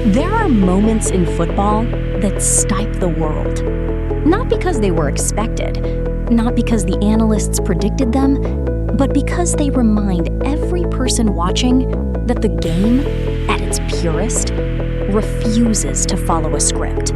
There are moments in football that stipe the world. Not because they were expected, not because the analysts predicted them, but because they remind every person watching that the game, at its purest, refuses to follow a script.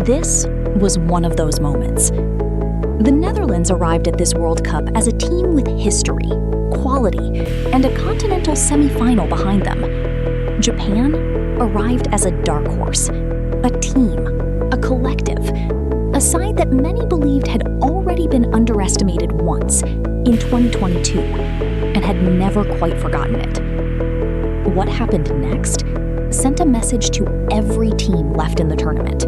This was one of those moments. The Netherlands arrived at this World Cup as a team with history, quality, and a continental semi-final behind them. Japan arrived as a dark horse, a team, a collective, a side that many believed had already been underestimated once, in 2022, and had never quite forgotten it. What happened next sent a message to every team left in the tournament.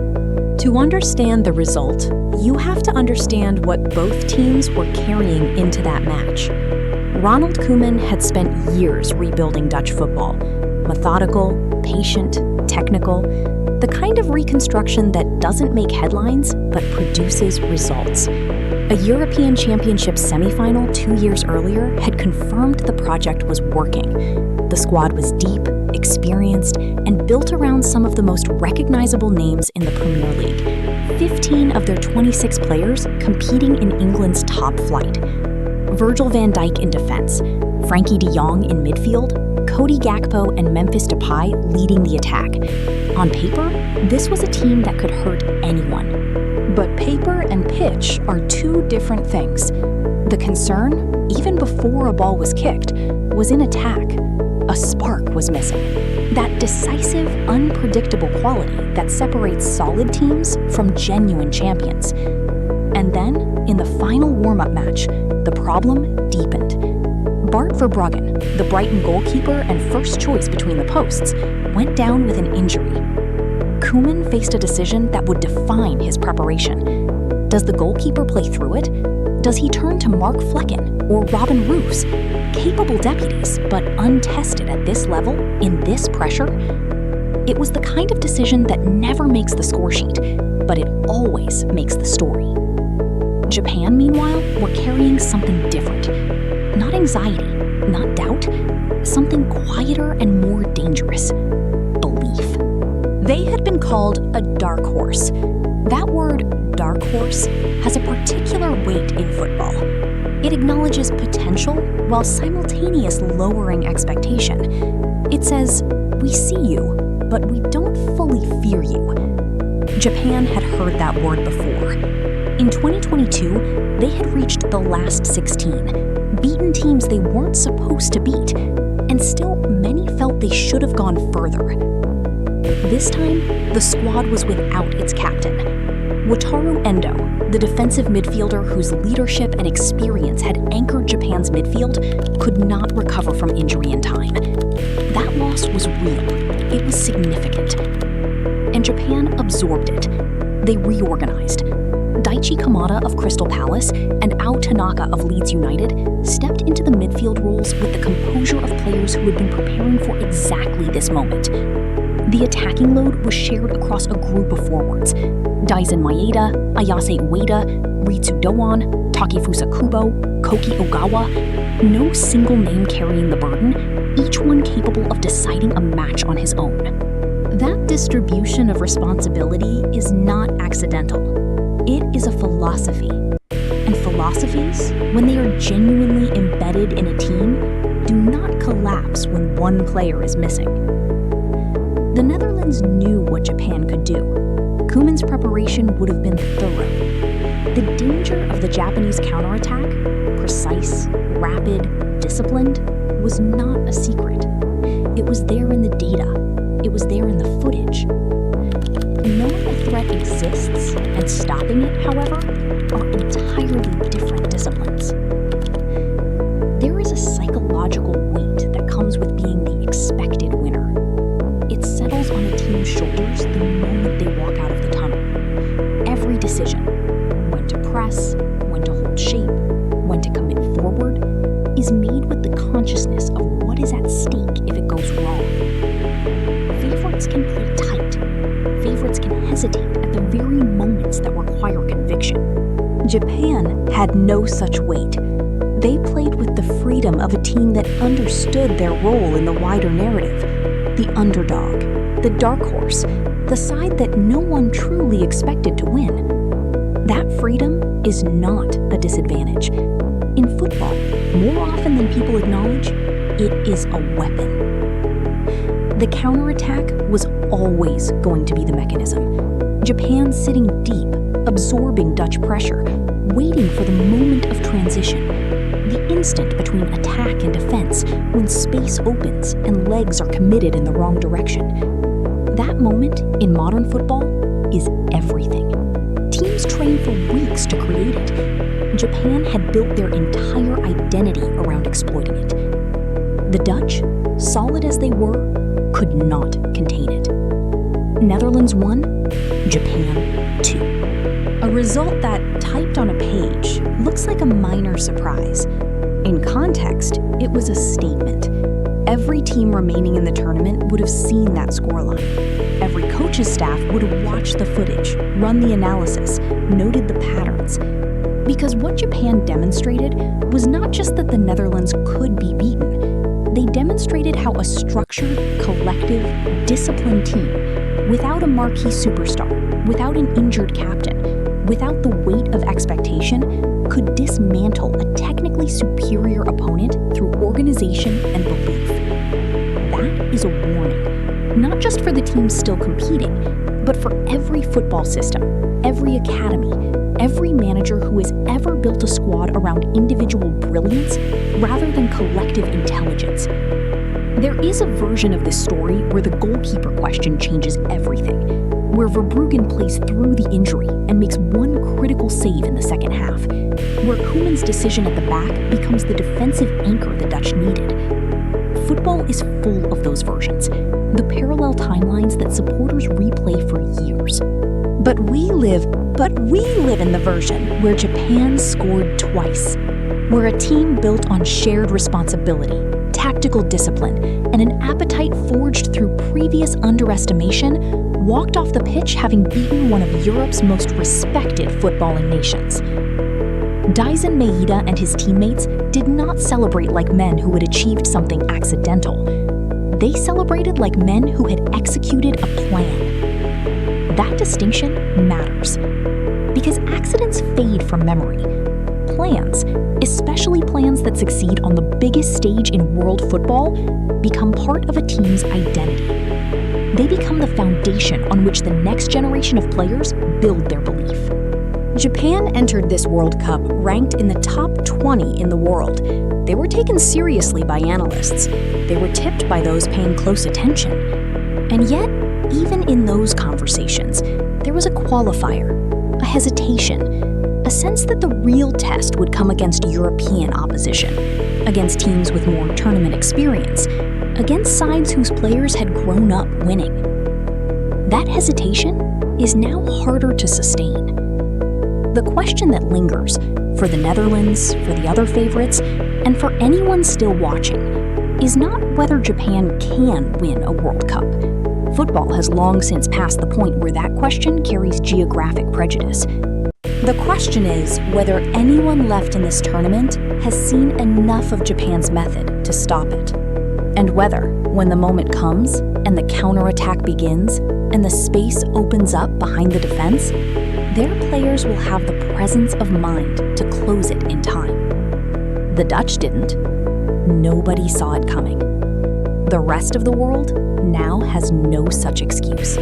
To understand the result, you have to understand what both teams were carrying into that match. Ronald Koeman had spent years rebuilding Dutch football. Methodical, patient, technical, the kind of reconstruction that doesn't make headlines but produces results. A European Championship semifinal 2 years earlier had confirmed the project was working. The squad was deep, experienced, and built around some of the most recognizable names in the Premier League. 15 of their 26 players competing in England's top flight. Virgil van Dijk in defense, Frankie de Jong in midfield, Cody Gakpo and Memphis Depay leading the attack. On paper, this was a team that could hurt anyone. But paper and pitch are two different things. The concern, even before a ball was kicked, was in attack. A spark was missing. That decisive, unpredictable quality that separates solid teams from genuine champions. And then, in the final warm-up match, the problem deepened. Bart Verbruggen, the Brighton goalkeeper and first choice between the posts, went down with an injury. Koeman faced a decision that would define his preparation. Does the goalkeeper play through it? Does he turn to Mark Flecken or Robin Roos, capable deputies but untested at this level, in this pressure? It was the kind of decision that never makes the score sheet, but it always makes the story. Japan, meanwhile, were carrying something different. Not anxiety, not doubt, something quieter and more dangerous. Belief. They had been called a dark horse. That word, dark horse, has a particular weight in football. It acknowledges potential while simultaneously lowering expectation. It says, we see you, but we don't fully fear you. Japan had heard that word before. In 2022, they had reached the last 16, beaten teams they weren't supposed to beat, and still many felt they should have gone further. This time, the squad was without its captain. Wataru Endo, the defensive midfielder whose leadership and experience had anchored Japan's midfield, could not recover from injury in time. That loss was real. It was significant. And Japan absorbed it. They reorganized. Daichi Kamada of Crystal Palace and Ao Tanaka of Leeds United stepped into the midfield roles with the composure of players who had been preparing for exactly this moment. The attacking load was shared across a group of forwards. Daisen Maeda, Ayase Ueda, Ritsu Doan, Takefusa Kubo, Koki Ogawa. No single name carrying the burden, each one capable of deciding a match on his own. That distribution of responsibility is not accidental. It is a philosophy. And philosophies, when they are genuinely embedded in a team, do not collapse when one player is missing. The Netherlands knew what Japan could do. Koeman's preparation would have been thorough. The danger of the Japanese counterattack, precise, rapid, disciplined, was not a secret. It was there in the data. It was there in the footage. Knowing a threat exists and stopping it, however, are entirely different disciplines. There is a psychological weight that comes with being the expected winner. It settles on a team's shoulders the moment they walk out of the tunnel. Every decision, when to press, when to hold shape, when to commit forward, is made with the consciousness of what is at stake if it goes wrong. Favorites can play tight. Favorites can hesitate at the very moments that require conviction. Japan had no such weight. They played with the freedom of a team that understood their role in the wider narrative. The underdog, the dark horse, the side that no one truly expected to win. That freedom is not a disadvantage. In football, more often than people acknowledge, it is a weapon. The counterattack was always going to be the mechanism. Japan sitting deep, absorbing Dutch pressure, waiting for the moment of transition, the instant between attack and defense when space opens and legs are committed in the wrong direction. That moment in modern football is everything. Teams train for weeks to create it. Japan had built their entire identity around exploiting it. The Dutch, solid as they were, could not contain it. Netherlands won, Japan 2. A result that, typed on a page, looks like a minor surprise. In context, it was a statement. Every team remaining in the tournament would have seen that scoreline. Every coach's staff would have watched the footage, run the analysis, noted the patterns. Because what Japan demonstrated was not just that the Netherlands could be beaten. They demonstrated how a structured, collective, disciplined team, without a marquee superstar, without an injured captain, without the weight of expectation, could dismantle a technically superior opponent through organization and belief. That is a warning, not just for the teams still competing, but for every football system, every academy, every manager who has ever built a squad around individual brilliance rather than collective intelligence. There is a version of this story where the goalkeeper question changes everything, where Verbruggen plays through the injury and makes one critical save in the second half, where Koeman's decision at the back becomes the defensive anchor the Dutch needed. Football is full of those versions, the parallel timelines that supporters replay for years. But we live in the version where Japan scored twice, where a team built on shared responsibility, tactical discipline, and an appetite forged through previous underestimation walked off the pitch having beaten one of Europe's most respected footballing nations. Daisen Maeda and his teammates did not celebrate like men who had achieved something accidental. They celebrated like men who had executed a plan. That distinction matters, because accidents fade from memory. Plans, especially plans that succeed on the biggest stage in world football, become part of a team's identity. They become the foundation on which the next generation of players build their belief. Japan entered this World Cup ranked in the top 20 in the world. They were taken seriously by analysts. They were tipped by those paying close attention. And yet, even in those conversations, there was a qualifier, a hesitation, a sense that the real test would come against European opposition, against teams with more tournament experience, against sides whose players had grown up winning. That hesitation is now harder to sustain. The question that lingers, for the Netherlands, for the other favorites, and for anyone still watching, is not whether Japan can win a World Cup. Football has long since passed the point where that question carries geographic prejudice. The question is whether anyone left in this tournament has seen enough of Japan's method to stop it. And whether, when the moment comes and the counterattack begins and the space opens up behind the defense, their players will have the presence of mind to close it in time. The Dutch didn't. Nobody saw it coming. The rest of the world now has no such excuse.